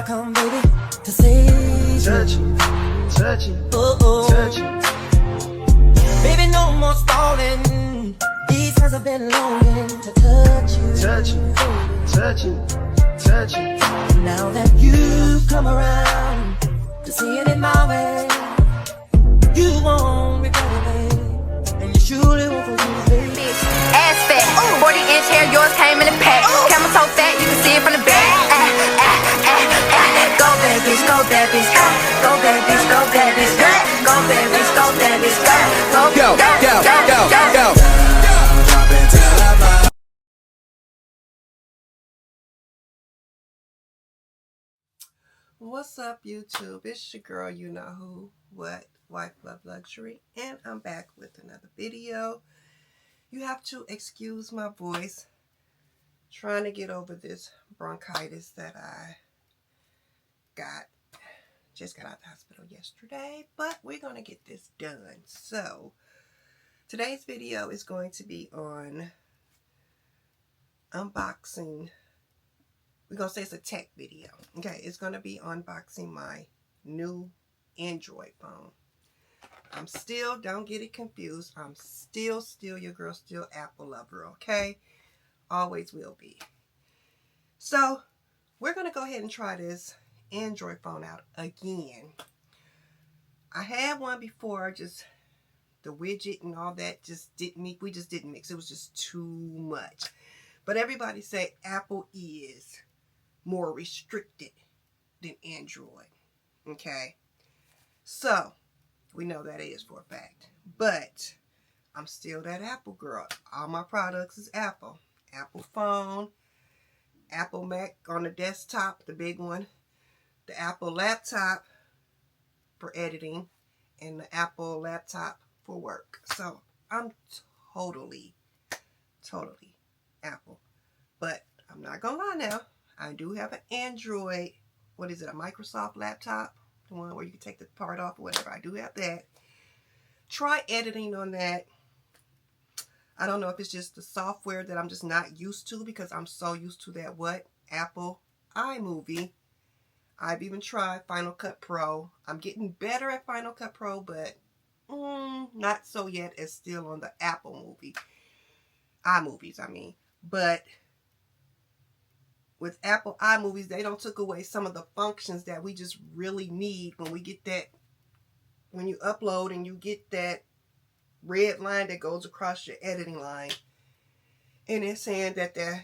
I come, baby, to save touch it, touch it, oh. touch it. Baby, no more stalling. These hands have been longing to touch you. Touch it, touch it, touch it. Now that you've come around to see it in my way, you won't regret it, babe. And you surely won't forget it, baby. Ass fat, 40-inch hair, yours came in a pack. Camel toe fat, you can see it from the back. Go bad bitch, go bad bitch, go bad bitch, go bad bitch, go bad bitch, go bad bitch, go. What's up, YouTube? It's your girl, you know who, what, Wife Love Luxury, and I'm back with another video. You have to excuse my voice. Trying to get over this bronchitis that I just got out of the hospital yesterday, but we're going to get this done. So, today's video is going to be on unboxing. We're going to say it's a tech video. Okay, it's going to be unboxing my new Android phone. I'm still, don't get it confused, I'm still your girl, still Apple lover, okay? Always will be. So, we're going to go ahead and try this Android phone out again. I had one before, just the widget and all that just didn't mix. We just didn't mix. It was just too much. But everybody say Apple is more restricted than Android. Okay? So, we know that is for a fact. But, I'm still that Apple girl. All my products is Apple. Apple phone, Apple Mac on the desktop, the big one, the Apple laptop for editing, and the Apple laptop for work. So I'm totally Apple. But I'm not gonna lie now, I do have an Android, what is it, a Microsoft laptop, the one where you can take the part off or whatever. I do have that. Try editing on that. I don't know if it's just the software that I'm just not used to, because I'm so used to that Apple iMovie. I've even tried Final Cut Pro. I'm getting better at Final Cut Pro, but not so yet. It's still on the Apple iMovies, I mean. But with Apple iMovies, they don't took away some of the functions that we just really need when we get that, when you upload and you get that red line that goes across your editing line, and it's saying that the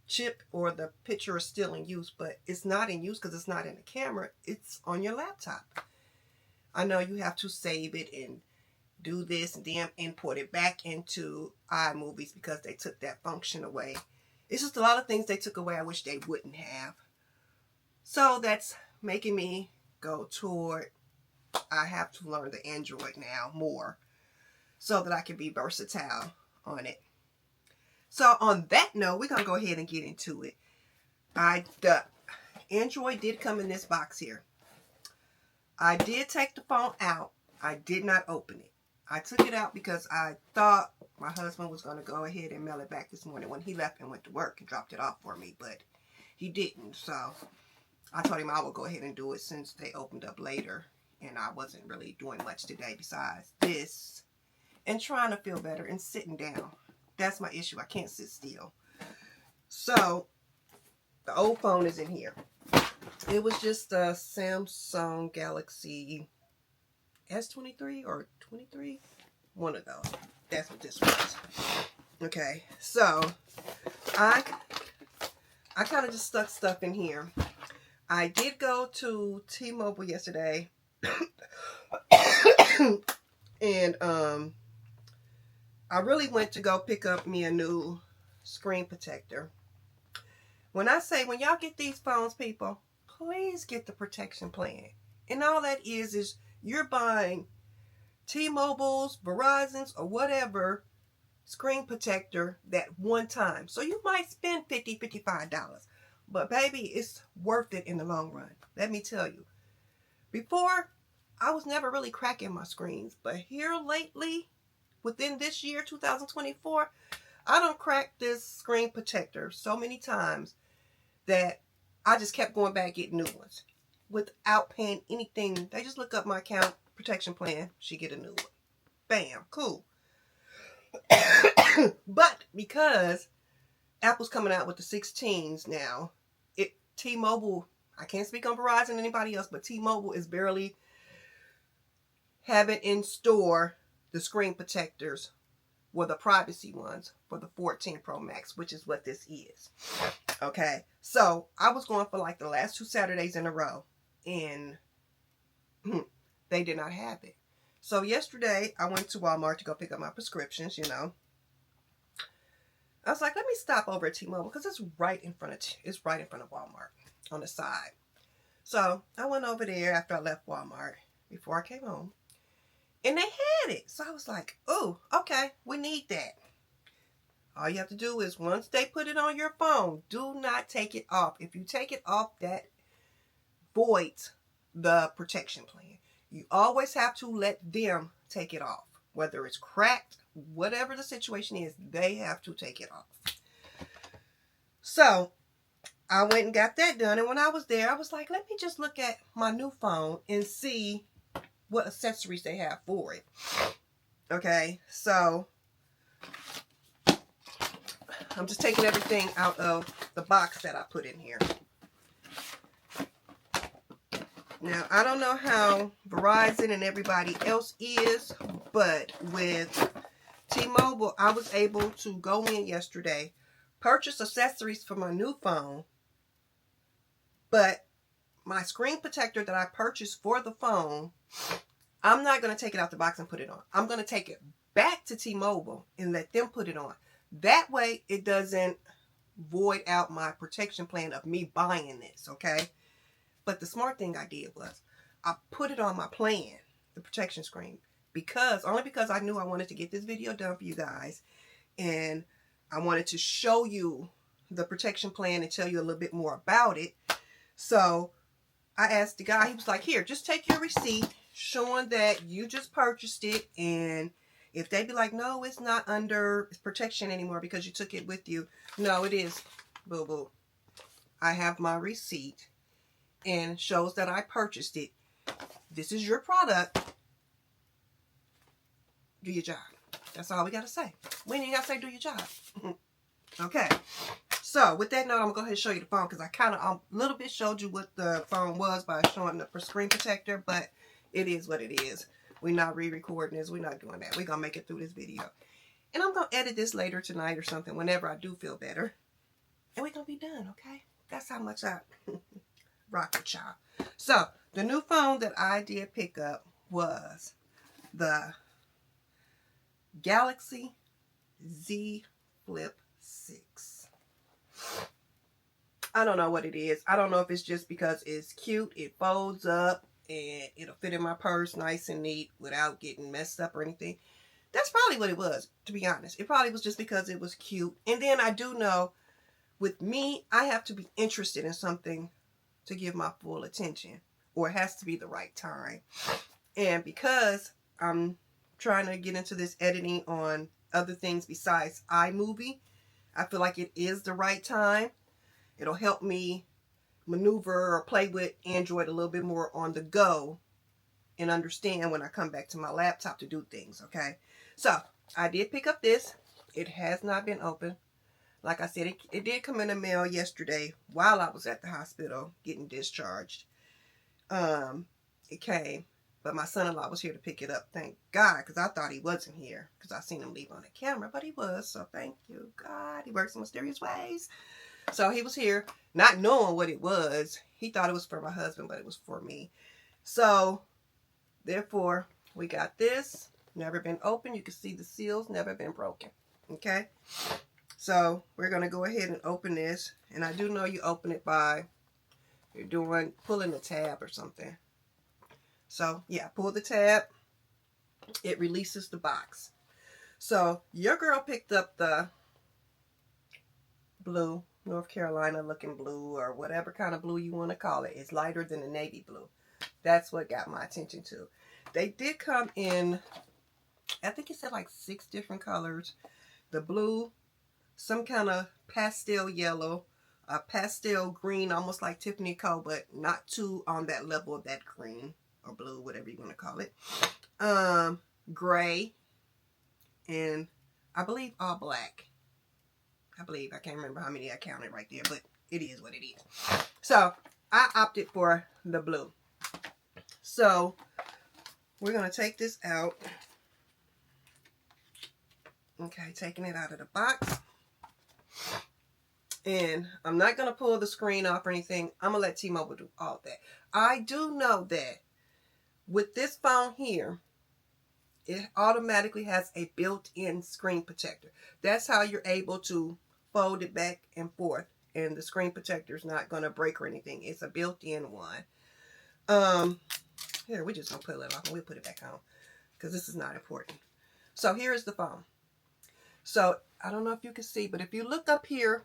chip or the picture is still in use, but it's not in use because it's not in the camera, it's on your laptop. I know you have to save it and do this and then import it back into iMovies because they took that function away. It's just a lot of things they took away I wish they wouldn't have. So that's making me go toward, I have to learn the Android now more, so that I can be versatile on it. So on that note, we're going to go ahead and get into it. The Android did come in this box here. I did take the phone out. I did not open it. I took it out because I thought my husband was going to go ahead and mail it back this morning when he left and went to work and dropped it off for me, but he didn't. So I told him I would go ahead and do it since they opened up later, and I wasn't really doing much today besides this and trying to feel better and sitting down. That's my issue. I can't sit still. So, the old phone is in here. It was just a Samsung Galaxy S23 or 23. One of those. That's what this was. Okay. So, I kind of just stuck stuff in here. I did go to T-Mobile yesterday. And, I really went to go pick up me a new screen protector. When I say, when y'all get these phones, people, please get the protection plan. And all that is you're buying T-Mobile's, Verizon's, or whatever screen protector that one time. So you might spend $50, $55. But baby, it's worth it in the long run. Let me tell you. Before, I was never really cracking my screens. But here lately, within this year, 2024, I done cracked this screen protector so many times that I just kept going back getting new ones without paying anything. They just look up my account protection plan. She get a new one. Bam, cool. But because Apple's coming out with the 16s now, T-Mobile, I can't speak on Verizon and anybody else, but T-Mobile is barely having in store the screen protectors, or the privacy ones, for the 14 Pro Max, which is what this is. Okay, so I was going for like the last 2 Saturdays in a row, and they did not have it. So yesterday, I went to Walmart to go pick up my prescriptions, you know. I was like, let me stop over at T-Mobile because it's right in front of Walmart on the side. So I went over there after I left Walmart before I came home, and they had it. So I was like, oh, okay, we need that. All you have to do is once they put it on your phone, do not take it off. If you take it off, that voids the protection plan. You always have to let them take it off. Whether it's cracked, whatever the situation is, they have to take it off. So I went and got that done. And when I was there, I was like, let me just look at my new phone and see what accessories they have for it. Okay, so I'm just taking everything out of the box that I put in here. Now, I don't know how Verizon and everybody else is, but with T-Mobile, I was able to go in yesterday, purchase accessories for my new phone, but my screen protector that I purchased for the phone, I'm not going to take it out the box and put it on. I'm going to take it back to T-Mobile and let them put it on. That way, it doesn't void out my protection plan of me buying this, okay? But the smart thing I did was I put it on my plan, the protection screen, only because I knew I wanted to get this video done for you guys, and I wanted to show you the protection plan and tell you a little bit more about it. So I asked the guy, he was like, here, just take your receipt showing that you just purchased it, and if they be like, no, it's not under protection anymore because you took it with you. No, it is, boo-boo. I have my receipt and shows that I purchased it. This is your product. Do your job. That's all we got to say. We ain't got to say do your job. Okay. So, with that note, I'm going to go ahead and show you the phone because I kind of a little bit showed you what the phone was by showing the screen protector, but it is what it is. We're not re-recording this. We're not doing that. We're going to make it through this video. And I'm going to edit this later tonight or something whenever I do feel better. And we're going to be done, okay? That's how much I rock with y'all. So, the new phone that I did pick up was the Galaxy Z Flip 6. I don't know what it is. I don't know if it's just because it's cute, it folds up, and it'll fit in my purse nice and neat without getting messed up or anything. That's probably what it was, to be honest. It probably was just because it was cute. And then I do know, with me, I have to be interested in something to give my full attention, or it has to be the right time. And because I'm trying to get into this editing on other things besides iMovie, I feel like it is the right time. It'll help me maneuver or play with Android a little bit more on the go and understand when I come back to my laptop to do things, okay? So, I did pick up this. It has not been opened. Like I said, it did come in the mail yesterday while I was at the hospital getting discharged. It came, but my son-in-law was here to pick it up. Thank God, because I thought he wasn't here because I seen him leave on the camera, but he was. So thank you, God. He works in mysterious ways. So he was here, not knowing what it was. He thought it was for my husband, but it was for me. So, therefore, we got this. Never been opened. You can see the seals, never been broken. Okay? So, we're going to go ahead and open this. And I do know you open it by pulling the tab or something. So, yeah, pull the tab. It releases the box. So, your girl picked up the blue, North Carolina looking blue, or whatever kind of blue you want to call it. It's lighter than the navy blue. That's what got my attention too. They did come in, I think it said like 6 different colors. The blue, some kind of pastel yellow, a pastel green, almost like Tiffany Co., but not too on that level of that green or blue, whatever you want to call it. Gray, and I believe all black. I can't remember how many I counted right there, but it is what it is. So I opted for the blue. So we're going to take this out. Okay, taking it out of the box. And I'm not going to pull the screen off or anything. I'm going to let T-Mobile do all that. I do know that with this phone here, it automatically has a built-in screen protector. That's how you're able to fold it back and forth, and the screen protector is not going to break or anything. It's a built-in one. Here, we're just going to pull it off and we'll put it back on because this is not important. So here is the phone. So I don't know if you can see, but if you look up here,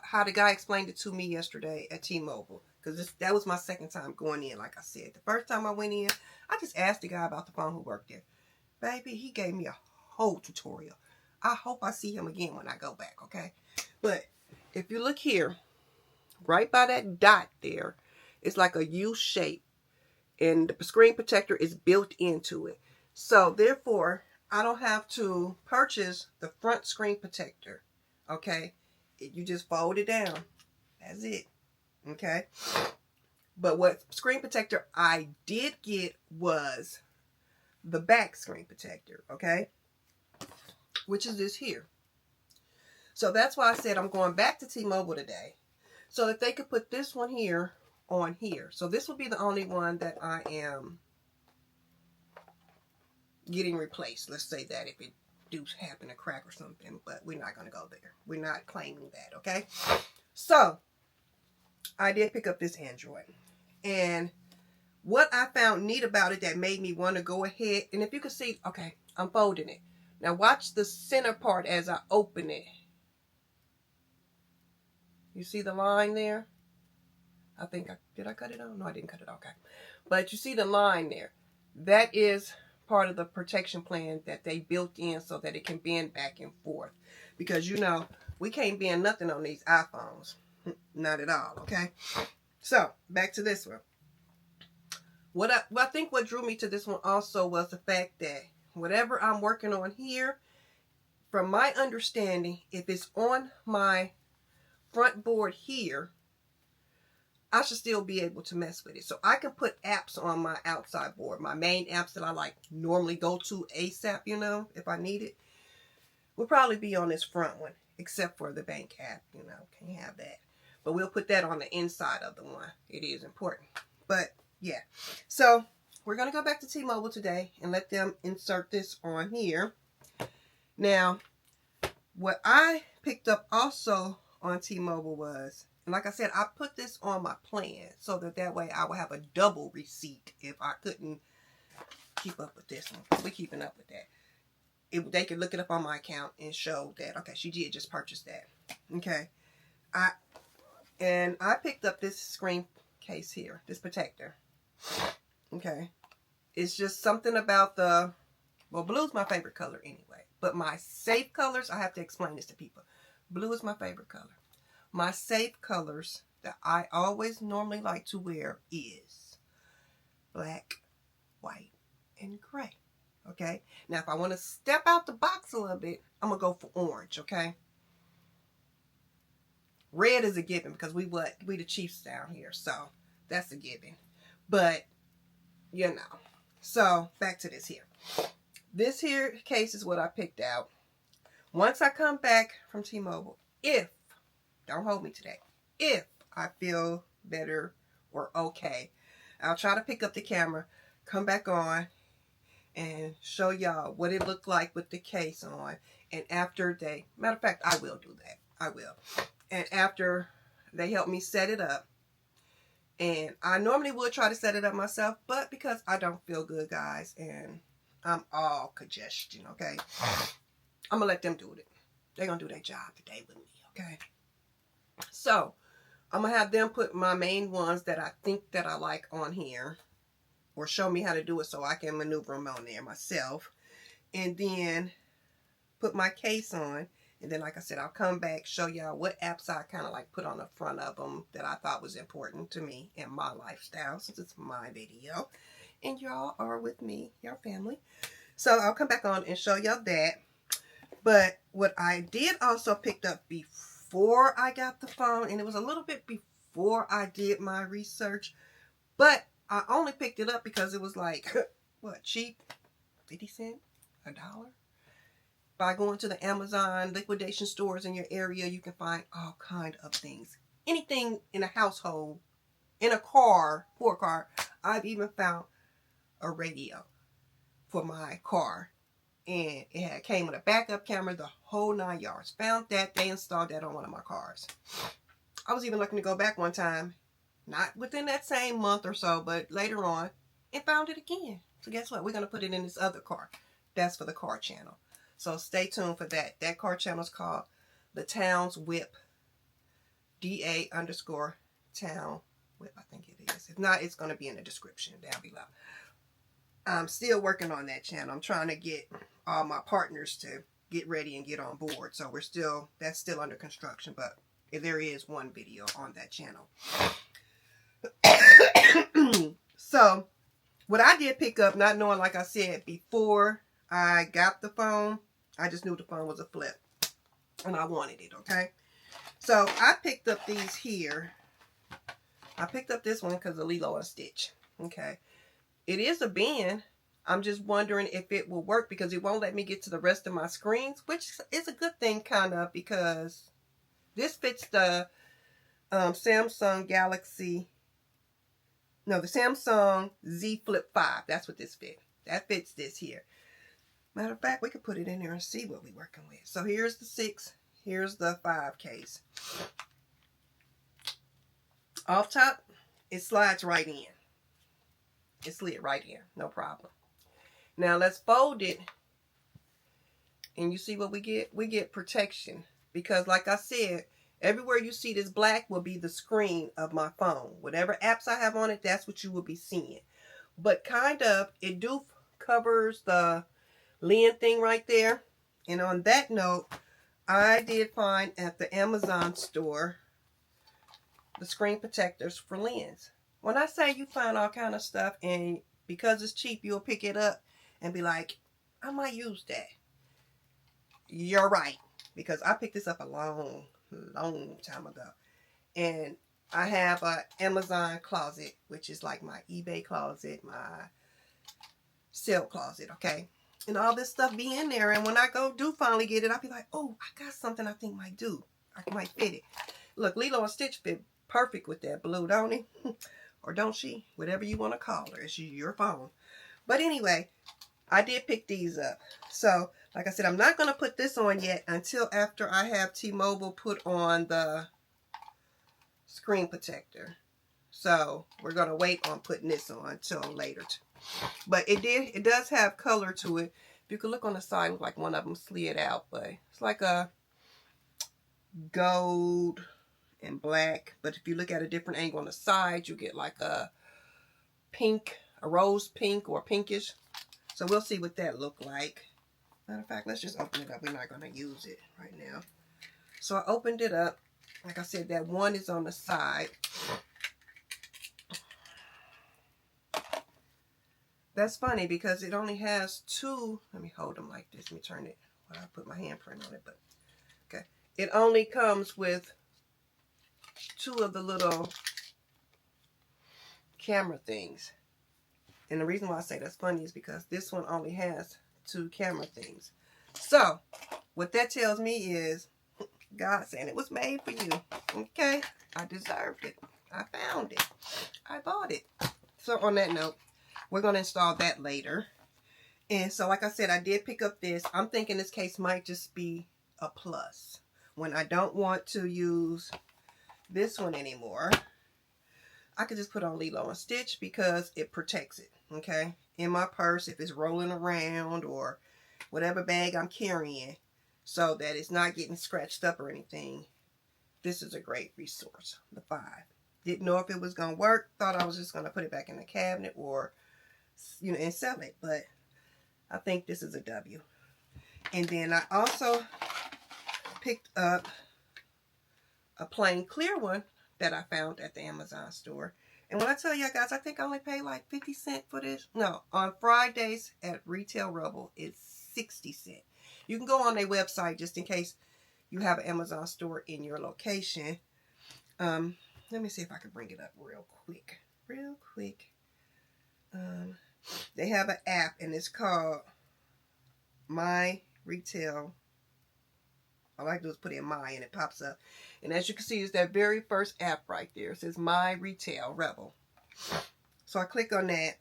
how the guy explained it to me yesterday at T-Mobile, because that was my second time going in. Like I said, the first time I went in, I just asked the guy about the phone who worked there. Baby, he gave me a whole tutorial. I hope I see him again when I go back, okay? But if you look here, right by that dot there, it's like a U shape. And the screen protector is built into it. So, therefore, I don't have to purchase the front screen protector, okay? You just fold it down. That's it, okay? But what screen protector I did get was the back screen protector, okay? Which is this here. So that's why I said I'm going back to T-Mobile today so that they could put this one here on here. So this will be the only one that I am getting replaced. Let's say that if it do happen to crack or something, but we're not going to go there. We're not claiming that, okay? So I did pick up this Android. And what I found neat about it that made me want to go ahead, and if you can see, okay, I'm folding it. Now watch the center part as I open it. You see the line there? I think did I cut it on? No, I didn't cut it on. Okay. But you see the line there. That is part of the protection plan that they built in so that it can bend back and forth. Because, you know, we can't bend nothing on these iPhones. Not at all, okay? So, back to this one. I think what drew me to this one also was the fact that whatever I'm working on here, from my understanding, if it's on my front board here, I should still be able to mess with it. So I can put apps on my outside board. My main apps that I like normally go to ASAP, you know, if I need it, will probably be on this front one, except for the bank app, you know, can't have that. But we'll put that on the inside of the one. It is important. But yeah, so we're going to go back to T-Mobile today and let them insert this on here. Now, what I picked up also on T-Mobile was, and like I said, I put this on my plan so that way I would have a double receipt if I couldn't keep up with this one. We're keeping up with that. They could look it up on my account and show that, okay, she did just purchase that. Okay. I picked up this screen case here, this protector. Okay. It's just something about blue's my favorite color anyway. But my safe colors, I have to explain this to people. Blue is my favorite color. My safe colors that I always normally like to wear is black, white, and gray. Okay? Now, if I want to step out the box a little bit, I'm going to go for orange, okay? Red is a given because we the Chiefs down here, so that's a given. But, you know. So, back to this here. This here case is what I picked out. Once I come back from T-Mobile, don't hold me to that, if I feel better or okay, I'll try to pick up the camera, come back on, and show y'all what it looked like with the case on. And after matter of fact, I will do that. I will. And after they help me set it up, and I normally would try to set it up myself, but because I don't feel good, guys, and I'm all congestion, okay, I'm going to let them do it. They're going to do their job today with me, okay? So, I'm going to have them put my main ones that I think that I like on here, or show me how to do it so I can maneuver them on there myself, and then put my case on And then, like I said, I'll come back, show y'all what apps I kind of like put on the front of them that I thought was important to me in my lifestyle, since it's my video. And y'all are with me, your family. So I'll come back on and show y'all that. But what I did also picked up before I got the phone, and it was a little bit before I did my research, but I only picked it up because it was like, what, cheap? 50 cents? $1? By going to the Amazon liquidation stores in your area, you can find all kind of things. Anything in a household, in a car, for a car. I've even found a radio for my car. And it came with a backup camera, the whole 9 yards. Found that, they installed that on one of my cars. I was even looking to go back one time, not within that same month or so, but later on, and found it again. So guess what? We're going to put it in this other car. That's for the car channel. So stay tuned for that. That car channel is called The Town's Whip. DA_Town Whip, I think it is. If not, it's going to be in the description down below. I'm still working on that channel. I'm trying to get all my partners to get ready and get on board. So that's still under construction, but there is one video on that channel. So what I did pick up, not knowing, like I said, before I got the phone, I just knew the phone was a flip and I wanted it, okay? So I picked up these here. I picked up this one because of Lilo and Stitch, okay? It is a bend. I'm just wondering if it will work because it won't let me get to the rest of my screens, which is a good thing, kind of, because this fits the Samsung Z Flip 5. That's what this fits. That fits this here. Matter of fact, we could put it in there and see what we're working with. So here's the 6. Here's the 5 case. Off top, it slides right in. It slid right in. No problem. Now let's fold it. And you see what we get? We get protection. Because like I said, everywhere you see this black will be the screen of my phone. Whatever apps I have on it, that's what you will be seeing. But kind of, it covers the lens thing right there. And on that note, I did find at the Amazon store the screen protectors for lens. When I say you find all kind of stuff and because it's cheap, you'll pick it up and be like, I might use that. You're right. Because I picked this up a long time ago. And I have an Amazon closet, which is like my eBay closet, my sale closet, okay? And all this stuff be in there. And when I do finally get it, I'll be like, oh, I got something I think I might fit it. Look, Lilo and Stitch fit perfect with that blue, don't he? Or don't she? Whatever you want to call her. It's your phone. But anyway, I did pick these up. So, like I said, I'm not going to put this on yet until after I have T-Mobile put on the screen protector. So, we're going to wait on putting this on until later. But it does have color to it. If you could look on the side, it looks like one of them slid out. But it's like a gold and black. But if you look at a different angle on the side, you get like a pink, a rose pink or pinkish. So we'll see what that look like. Matter of fact, let's just open it up. We're not going to use it right now. So I opened it up. Like I said, that one is on the side. That's funny because it only has 2. Let me hold them like this. Let me turn it. Well, I put my handprint on it, but okay. It only comes with 2 of the little camera things. And the reason why I say that's funny is because this one only has 2 camera things. So, what that tells me is God saying it was made for you. Okay? I deserved it. I found it. I bought it. So, on that note, we're going to install that later. And so, like I said, I did pick up this. I'm thinking this case might just be a plus. When I don't want to use this one anymore, I could just put on Lilo and Stitch because it protects it, okay? In my purse, if it's rolling around or whatever bag I'm carrying, so that it's not getting scratched up or anything, this is a great resource, the 5. Didn't know if it was going to work. Thought I was just going to put it back in the cabinet or, you know, and sell it. But I think this is a W. And then I also picked up a plain clear one that I found at the Amazon store. And when I tell you guys, I think I only paid like 50 cents for this. No, on Fridays at Retail Rebel, it's 60 cents. You can go on their website just in case you have an Amazon store in your location. Let me see if I can bring it up real quick. They have an app, and it's called My Retail. All I do is put in My, and it pops up. And as you can see, it's that very first app right there. It says My Retail Rebel. So I click on that.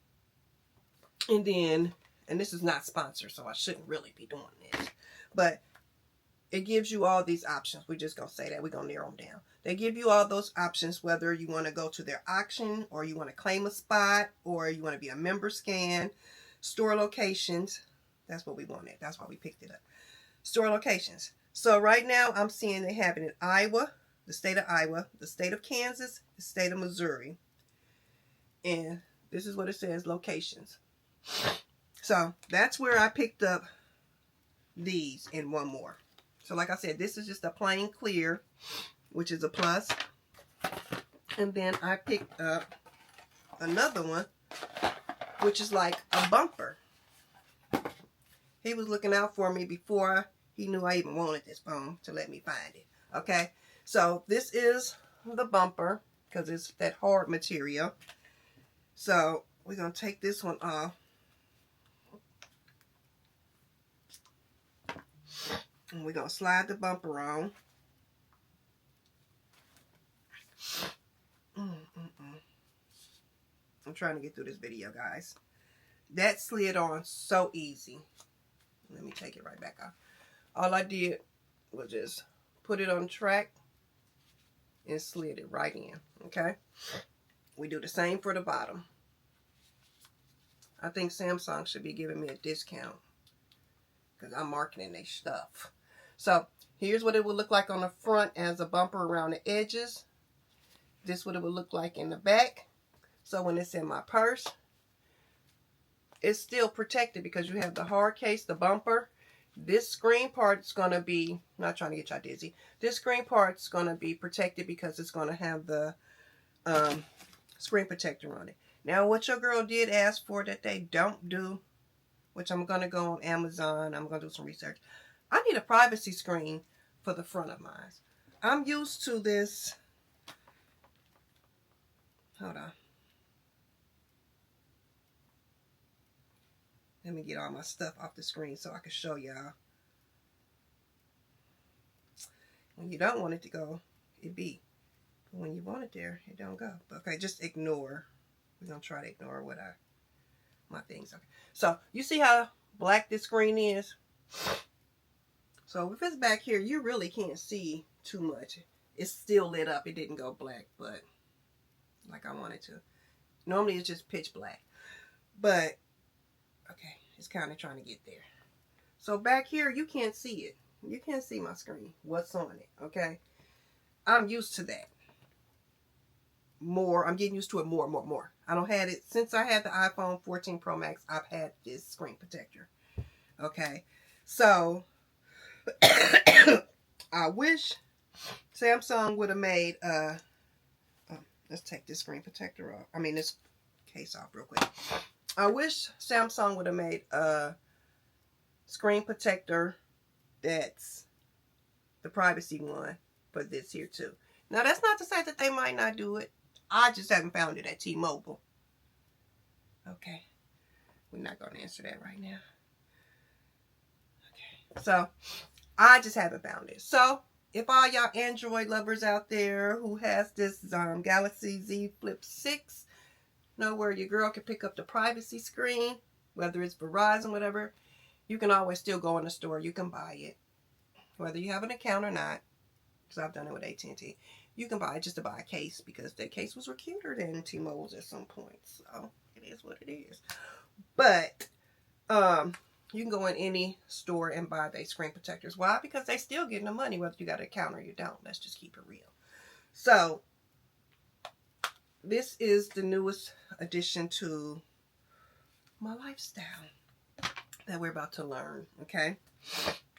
And then, and this is not sponsored, so I shouldn't really be doing this. But it gives you all these options. We're just going to say that. We're going to narrow them down. They give you all those options, whether you want to go to their auction, or you want to claim a spot, or you want to be a member scan, store locations. That's what we wanted. That's why we picked it up. Store locations. So right now I'm seeing they have it in Iowa, the state of Iowa, the state of Kansas, the state of Missouri. And this is what it says, locations. So that's where I picked up these and one more. So like I said, this is just a plain clear, which is a plus. And then I picked up another one, which is like a bumper. He was looking out for me before he knew I even wanted this phone to let me find it. Okay, so this is the bumper because it's that hard material. So we're going to take this one off. And we're going to slide the bumper on. I'm trying to get through this video, guys. That slid on so easy. Let me take it right back off. All I did was just put it on track and slid it right in. Okay? We do the same for the bottom. I think Samsung should be giving me a discount because I'm marketing their stuff. So here's what it would look like on the front as a bumper around the edges. This is what it would look like in the back. So when it's in my purse, it's still protected because you have the hard case, the bumper. This screen part is going to be, not trying to get y'all dizzy. This screen part is going to be protected because it's going to have the screen protector on it. Now, what your girl did ask for that they don't do, which I'm going to go on Amazon. I'm going to do some research. I need a privacy screen for the front of mine. I'm used to this. Hold on. Let me get all my stuff off the screen so I can show y'all. When you don't want it to go, it be. But when you want it there, it don't go. But okay, just ignore. We're going to try to ignore what my things are. So, you see how black this screen is? So, if it's back here, you really can't see too much. It's still lit up. It didn't go black, but like I wanted to. Normally, it's just pitch black. But okay, it's kind of trying to get there. So back here, you can't see it. You can't see my screen. What's on it, okay? I'm used to that. I'm getting used to it more. I don't have it. Since I had the iPhone 14 Pro Max, I've had this screen protector. Okay? So, I wish Samsung would have made, let's take this screen protector off. I mean, this case off real quick. I wish Samsung would have made a screen protector that's the privacy one for this here too. Now, that's not to say that they might not do it. I just haven't found it at T-Mobile. Okay. We're not going to answer that right now. Okay. So, I just haven't found it. So, if all y'all Android lovers out there who has this Galaxy Z Flip 6, know where your girl can pick up the privacy screen, whether it's Verizon, whatever, you can always still go in the store. You can buy it. Whether you have an account or not, because I've done it with AT&T. You can buy it just to buy a case because their case was cuter than T-Mobile's at some point. So, it is what it is. But, you can go in any store and buy their screen protectors. Why? Because they still getting the money whether you got an account or you don't. Let's just keep it real. So, this is the newest addition to my lifestyle that we're about to learn, okay?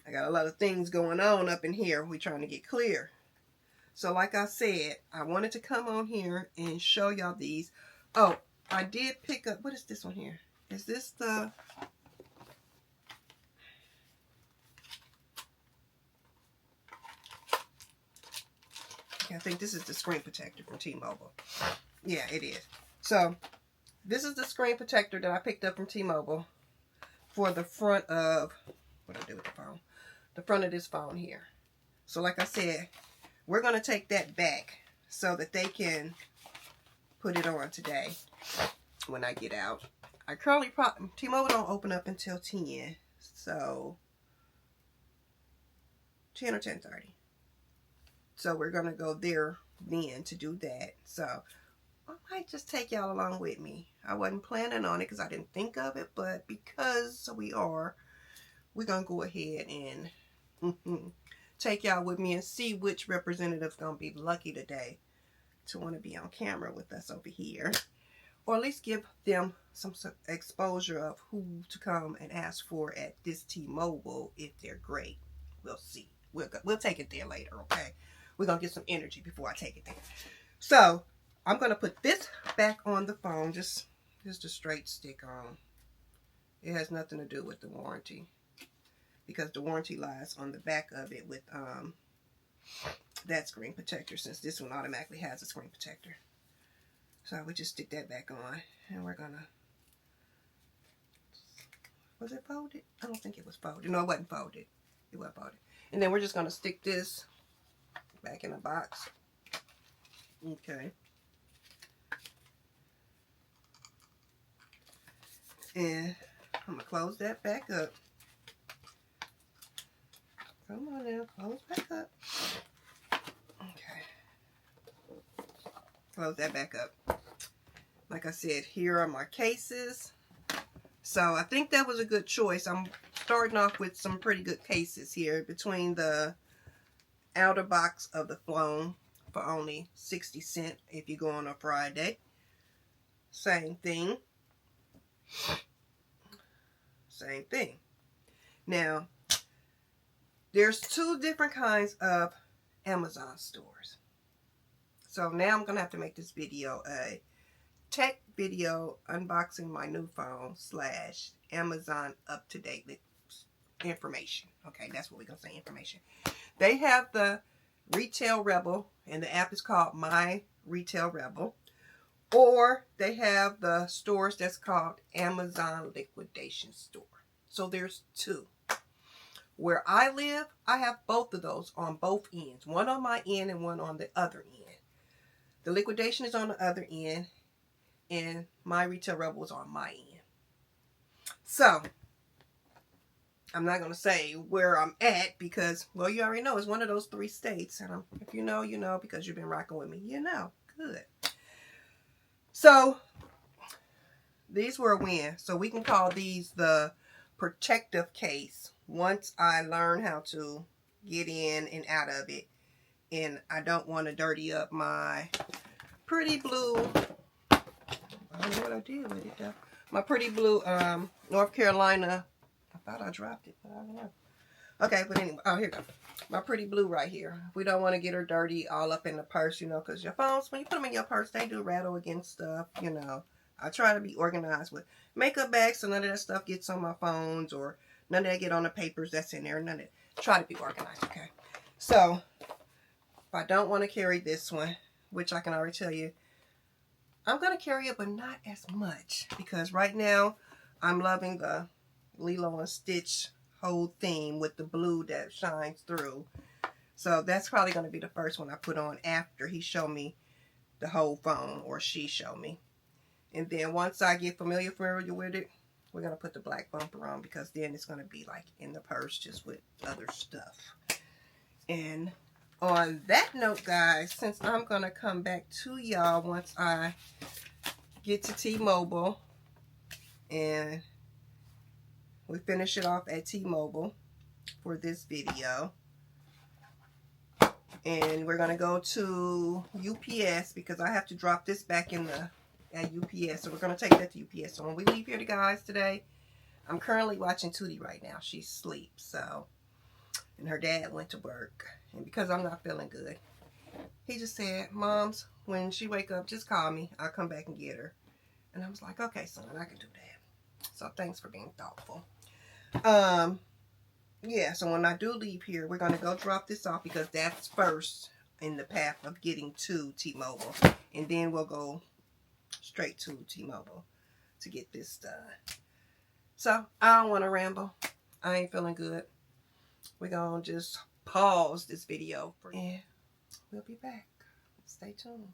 I got a lot of things going on up in here. We're trying to get clear. So like I said, I wanted to come on here and show y'all these. Oh, I did pick up, what is this one here? Is this the... I think this is the screen protector from T-Mobile. Yeah, it is. So, this is the screen protector that I picked up from T-Mobile for the front of, what do I do with the phone? The front of this phone here. So, like I said, we're going to take that back so that they can put it on today when I get out. I currently, T-Mobile don't open up until 10. So, 10 or 10:30. So we're going to go there then to do that. So I might just take y'all along with me. I wasn't planning on it because I didn't think of it. But because we're going to go ahead and take y'all with me and see which representative's going to be lucky today to want to be on camera with us over here. Or at least give them some exposure of who to come and ask for at this T-Mobile if they're great. We'll see. We'll take it there later, okay? We're going to get some energy before I take it there. So, I'm going to put this back on the phone. Just a straight stick on. It has nothing to do with the warranty. Because the warranty lies on the back of it with that screen protector. Since this one automatically has a screen protector. So, we just stick that back on. And we're going to... Was it folded? I don't think it was folded. No, it wasn't folded. It wasn't folded. And then we're just going to stick this back in the box. Okay. And I'm going to close that back up. Come on now. Close back up. Okay. Close that back up. Like I said, here are my cases. So I think that was a good choice. I'm starting off with some pretty good cases here between the outer box of the phone for only 60 cents if you go on a Friday. Same thing. Same thing. Now, there's two different kinds of Amazon stores. So now I'm going to have to make this video a tech video unboxing my new phone / Amazon up-to-date information. Okay, that's what we're going to say, information. They have the Retail Rebel, and the app is called My Retail Rebel. Or they have the stores that's called Amazon Liquidation Store. So there's two. Where I live, I have both of those on both ends. One on my end and one on the other end. The liquidation is on the other end, and My Retail Rebel is on my end. So, I'm not going to say where I'm at because, well, you already know it's one of those 3 states. And if you know, you know, because you've been rocking with me. You know. Good. So, these were a win. So, we can call these the protective case once I learn how to get in and out of it. And I don't want to dirty up my pretty blue. I don't know what I did with it, though. My pretty blue North Carolina. I thought I dropped it, but I don't know. Okay, but anyway. Oh, here we go. My pretty blue right here. We don't want to get her dirty all up in the purse, you know, because your phones, when you put them in your purse, they do rattle against stuff, you know. I try to be organized with makeup bags so none of that stuff gets on my phones or none of that get on the papers that's in there. None of it. Try to be organized, okay? So, if I don't want to carry this one, which I can already tell you, I'm going to carry it, but not as much. Because right now, I'm loving the Lilo and Stitch whole theme with the blue that shines through. So that's probably going to be the first one I put on after he showed me the whole phone, or she showed me. And then once I get familiar with it, we're going to put the black bumper on, because then it's going to be like in the purse just with other stuff. And on that note, guys, since I'm going to come back to y'all once I get to T-Mobile and we finish it off at T-Mobile for this video. And we're going to go to UPS because I have to drop this back in the at UPS. So we're going to take that to UPS. So when we leave here, guys, today, I'm currently watching Tootie right now. She's asleep. So and her dad went to work. And because I'm not feeling good, he just said, Moms, when she wake up, just call me. I'll come back and get her. And I was like, okay, son, I can do that. So thanks for being thoughtful. Yeah, so when I do leave here, we're going to go drop this off because that's first in the path of getting to T-Mobile. And then we'll go straight to T-Mobile to get this done. So, I don't want to ramble. I ain't feeling good. We're going to just pause this video. And we'll be back. Stay tuned.